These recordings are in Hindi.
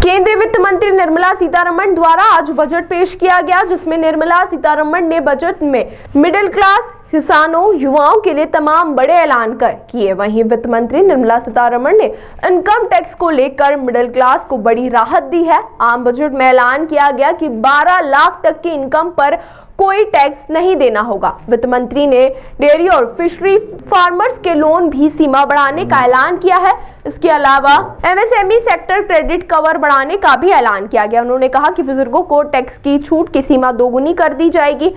केंद्रीय वित्त मंत्री निर्मला सीतारमण द्वारा आज बजट पेश किया गया, जिसमें निर्मला सीतारमण ने बजट में मिडिल क्लास, किसानों, युवाओं के लिए तमाम बड़े ऐलान किए। वहीं वित्त मंत्री निर्मला सीतारमण ने इनकम टैक्स को लेकर मिडिल क्लास को बड़ी राहत दी है। आम बजट में ऐलान किया गया कि 12 लाख तक की इनकम पर कोई टैक्स नहीं देना होगा। वित्त मंत्री ने डेयरी और फिशरी फार्मर्स के लोन भी सीमा बढ़ाने का ऐलान किया है। इसके अलावा एमएसएमई सेक्टर क्रेडिट कवर बढ़ाने का भी ऐलान किया गया। उन्होंने कहा कि बुजुर्गों को टैक्स की छूट की सीमा दोगुनी कर दी जाएगी।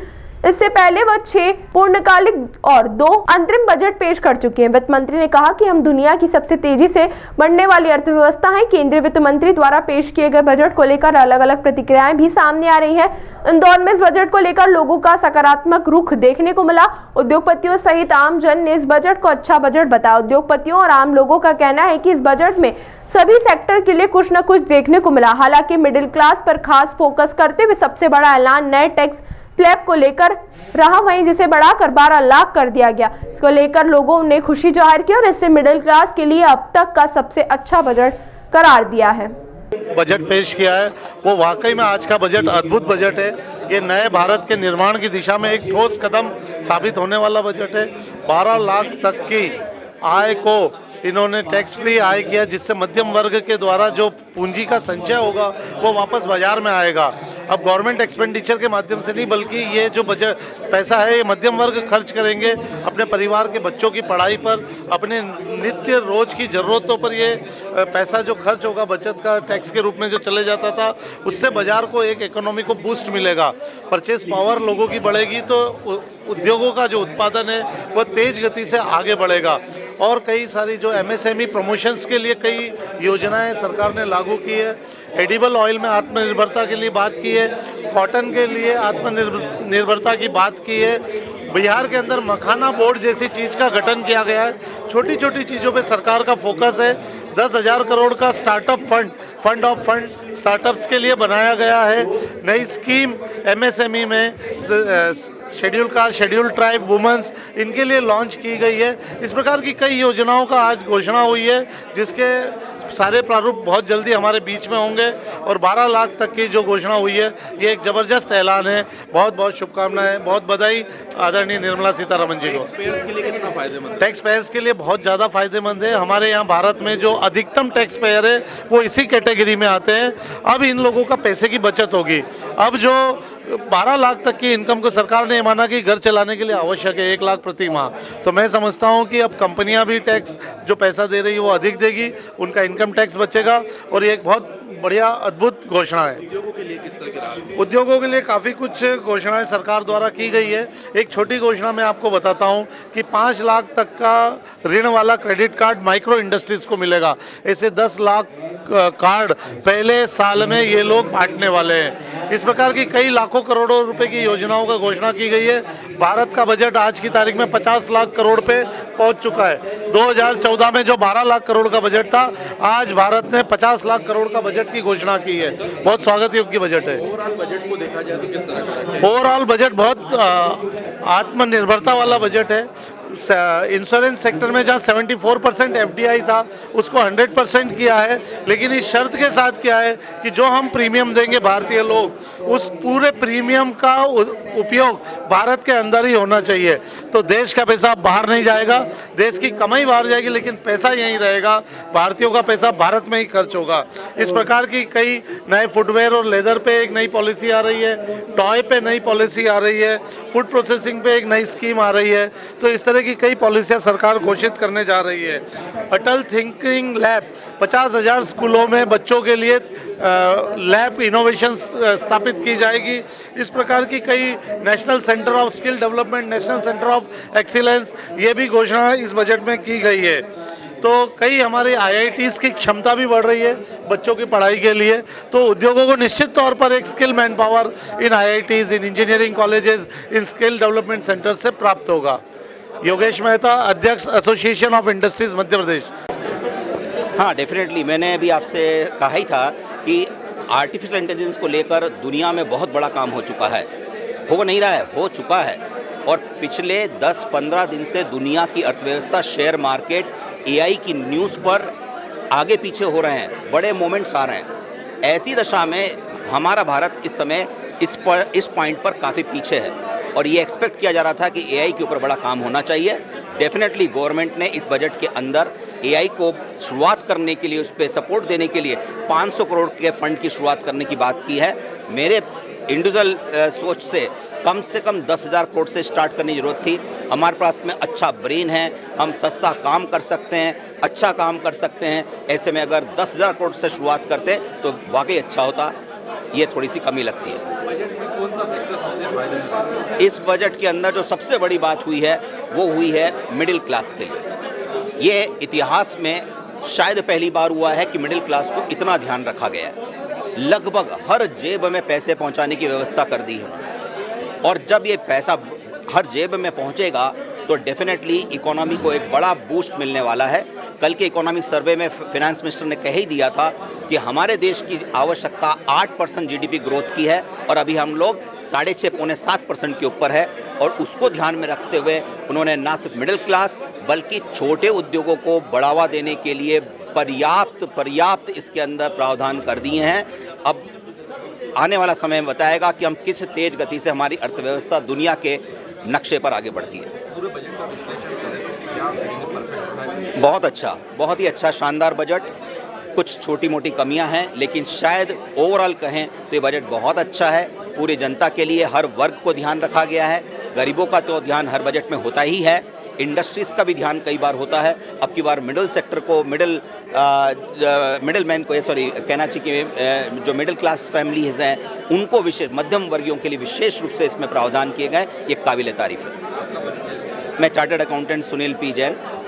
इससे पहले वह 6 पूर्णकालिक और 2 अंतरिम बजट पेश कर चुके हैं। वित्त मंत्री ने कहा कि हम दुनिया की सबसे तेजी से बढ़ने वाली अर्थव्यवस्था हैं। केंद्रीय वित्त मंत्री द्वारा पेश किए गए बजट को लेकर अलग अलग प्रतिक्रियाएं भी सामने आ रही हैं। इंदौर में इस बजट को लेकर लोगों का सकारात्मक रुख देखने को मिला। उद्योगपतियों सहित आम जन ने इस बजट को अच्छा बजट बताया। उद्योगपतियों और आम लोगों का कहना है कि इस बजट में सभी सेक्टर के लिए कुछ न कुछ देखने को मिला। हालांकि मिडिल क्लास पर खास फोकस करते हुए सबसे बड़ा ऐलान नए टैक्स स्लैब को लेकर रहा, वहीं जिसे बढ़ाकर 12 लाख कर दिया गया। इसको लेकर लोगों ने खुशी जाहिर की और इससे मिडिल क्लास के लिए अब तक का सबसे अच्छा बजट करार दिया है। बजट पेश किया है वो वाकई में आज का बजट अद्भुत बजट है। ये नए भारत के निर्माण की दिशा में एक ठोस कदम साबित होने वाला बजट है। 12 लाख तक की आय को इन्होंने टैक्स फ्री आय किया, जिससे मध्यम वर्ग के द्वारा जो पूंजी का संचय होगा वो वापस बाजार में आएगा। अब गवर्नमेंट एक्सपेंडिचर के माध्यम से नहीं, बल्कि ये जो बजट पैसा है ये मध्यम वर्ग खर्च करेंगे अपने परिवार के बच्चों की पढ़ाई पर, अपने नित्य रोज की ज़रूरतों पर। ये पैसा जो खर्च होगा बचत का टैक्स के रूप में जो चले जाता था, उससे बाजार को एक इकोनॉमी को बूस्ट मिलेगा, परचेज पावर लोगों की बढ़ेगी, तो उद्योगों का जो उत्पादन है वह तेज गति से आगे बढ़ेगा। और कई सारी जो एमएसएमई प्रमोशंस के लिए कई योजनाएं सरकार ने लागू की है। एडिबल ऑयल में आत्मनिर्भरता के लिए बात की है, कॉटन के लिए आत्मनिर्भरता की बात की है। बिहार के अंदर मखाना बोर्ड जैसी चीज़ का गठन किया गया है। छोटी छोटी चीज़ों पे सरकार का फोकस है। 10,000 करोड़ का startup fund of fund startups के लिए बनाया गया है। नई स्कीम एमएसएमई में schedule caste, schedule tribe, womens, इनके लिए लॉन्च की गई है। इस प्रकार की कई योजनाओं का आज घोषणा हुई है, जिसके सारे प्रारूप बहुत जल्दी हमारे बीच में होंगे। और 12 लाख तक की जो घोषणा हुई है ये एक ज़बरदस्त ऐलान है। बहुत बहुत शुभकामनाएं, बहुत बधाई आदरणीय निर्मला सीतारमण जी को। टैक्स पेयर्स के लिए कितना फायदेमंद है? टैक्स पेयर्स के लिए बहुत ज़्यादा फायदेमंद है। हमारे यहाँ भारत में जो अधिकतम टैक्स पेयर है वो इसी कैटेगरी में आते हैं। अब इन लोगों का पैसे की बचत होगी। अब जो 12 लाख तक की इनकम को सरकार ने माना कि घर चलाने के लिए आवश्यक है 1 लाख प्रति माह, तो मैं समझता हूँ कि अब कंपनियाँ भी टैक्स जो पैसा दे रही है वो अधिक देगी, उनका इनकम टैक्स बचेगा। और ये एक बहुत बढ़िया अद्भुत घोषणा है। उद्योगों के लिए किस तरह की? उद्योगों के लिए काफ़ी कुछ घोषणाएं सरकार द्वारा की गई है। एक छोटी घोषणा मैं आपको बताता हूं कि 5 लाख तक का ऋण वाला क्रेडिट कार्ड माइक्रो इंडस्ट्रीज को मिलेगा। ऐसे 10 लाख कार्ड पहले साल में ये लोग बांटने वाले हैं। इस प्रकार की कई लाखों करोड़ों रुपए की योजनाओं का घोषणा की गई है। भारत का बजट आज की तारीख में 50 लाख करोड़ पे पहुंच चुका है। 2014 में जो 12 लाख करोड़ का बजट था, आज भारत ने 50 लाख करोड़ का बजट की घोषणा की है। बहुत स्वागत योग्य बजट है। ओवरऑल बजट को देखा जाए तो किस तरह का? ओवरऑल बजट बहुत आत्मनिर्भरता वाला बजट है। इंश्योरेंस सेक्टर में जहाँ 74% एफडीआई था उसको 100% किया है, लेकिन इस शर्त के साथ किया है कि जो हम प्रीमियम देंगे भारतीय लोग, उस पूरे प्रीमियम का उपयोग भारत के अंदर ही होना चाहिए। तो देश का पैसा बाहर नहीं जाएगा, देश की कमाई बाहर जाएगी, लेकिन पैसा यहीं रहेगा। भारतीयों का पैसा भारत में ही खर्च होगा। इस प्रकार की कई नए फुटवेयर और लेदर पे एक नई पॉलिसी आ रही है, टॉय पे नई पॉलिसी आ रही है, फूड प्रोसेसिंग पे एक नई स्कीम आ रही है। तो इस तरह की कई पॉलिसियां सरकार घोषित करने जा रही है। अटल थिंकिंग लैब 50,000 स्कूलों में बच्चों के लिए लैब इनोवेशन स्थापित की जाएगी। इस प्रकार की कई national centre of skill development, national centre of excellence, ये भी घोषणा इस बजट में की गई है। तो कई हमारे आईआईटीज़ की क्षमता भी बढ़ रही है बच्चों की पढ़ाई के लिए। तो उद्योगों को निश्चित तौर पर एक skill man power in IITs, in engineering colleges, in skill development centre से प्राप्त होगा। योगेश मेहता, अध्यक्ष association of industries Madhya Pradesh. हाँ, डेफिनेटली मैंने अभी आपसे कहा ही था कि आर्टिफिशियल इंटेलिजेंस को लेकर दुनिया में बहुत बड़ा काम हो चुका है। हो नहीं रहा है, हो चुका है। और पिछले 10-15 दिन से दुनिया की अर्थव्यवस्था, शेयर मार्केट, एआई की न्यूज़ पर आगे पीछे हो रहे हैं। बड़े मोमेंट्स आ रहे हैं। ऐसी दशा में हमारा भारत इस समय इस पॉइंट पर काफ़ी पीछे है और ये एक्सपेक्ट किया जा रहा था कि एआई के ऊपर बड़ा काम होना चाहिए। डेफिनेटली गवर्नमेंट ने इस बजट के अंदर एआई को शुरुआत करने के लिए, उस पर सपोर्ट देने के लिए 500 करोड़ के फंड की शुरुआत करने की बात की है। मेरे इंडिविजुअल सोच से कम 10,000 करोड़ से स्टार्ट करने की ज़रूरत थी। हमारे पास में अच्छा ब्रेन है, हम सस्ता काम कर सकते हैं, अच्छा काम कर सकते हैं। ऐसे में अगर 10,000 करोड़ से शुरुआत करते तो वाकई अच्छा होता। ये थोड़ी सी कमी लगती है। बजट में कौन सा सेक्टर सबसे फायदेमंद है? इस बजट के अंदर जो सबसे बड़ी बात हुई है वो हुई है मिडिल क्लास के लिए। ये इतिहास में शायद पहली बार हुआ है कि मिडिल क्लास को इतना ध्यान रखा गया है। लगभग हर जेब में पैसे पहुंचाने की व्यवस्था कर दी है और जब ये पैसा हर जेब में पहुंचेगा तो डेफिनेटली इकोनॉमी को एक बड़ा बूस्ट मिलने वाला है। कल के इकोनॉमिक सर्वे में फिनेंस मिनिस्टर ने कह ही दिया था कि हमारे देश की आवश्यकता 8% जीडीपी ग्रोथ की है और अभी हम लोग 6.5-7% के ऊपर है। और उसको ध्यान में रखते हुए उन्होंने ना सिर्फ मिडिल क्लास बल्कि छोटे उद्योगों को बढ़ावा देने के लिए पर्याप्त इसके अंदर प्रावधान कर दिए हैं। अब आने वाला समय बताएगा कि हम किस तेज गति से हमारी अर्थव्यवस्था दुनिया के नक्शे पर आगे बढ़ती है। पूरे बजट का विश्लेषण करें तो क्या परफेक्ट है? बहुत अच्छा, बहुत ही अच्छा, शानदार बजट। कुछ छोटी मोटी कमियां हैं लेकिन शायद ओवरऑल कहें तो ये बजट बहुत अच्छा है। पूरी जनता के लिए हर वर्ग को ध्यान रखा गया है। गरीबों का तो ध्यान हर बजट में होता ही है, इंडस्ट्रीज़ का भी ध्यान कई बार होता है। अब की बार मिडिल सेक्टर को, मिडिल मैन को, कहना चाहिए कि जो मिडिल क्लास फैमिलीज हैं उनको विशेष, मध्यम वर्गियों के लिए विशेष रूप से इसमें प्रावधान किए गए। ये काबिल तारीफ है। मैं chartered accountant Sunil P Jain,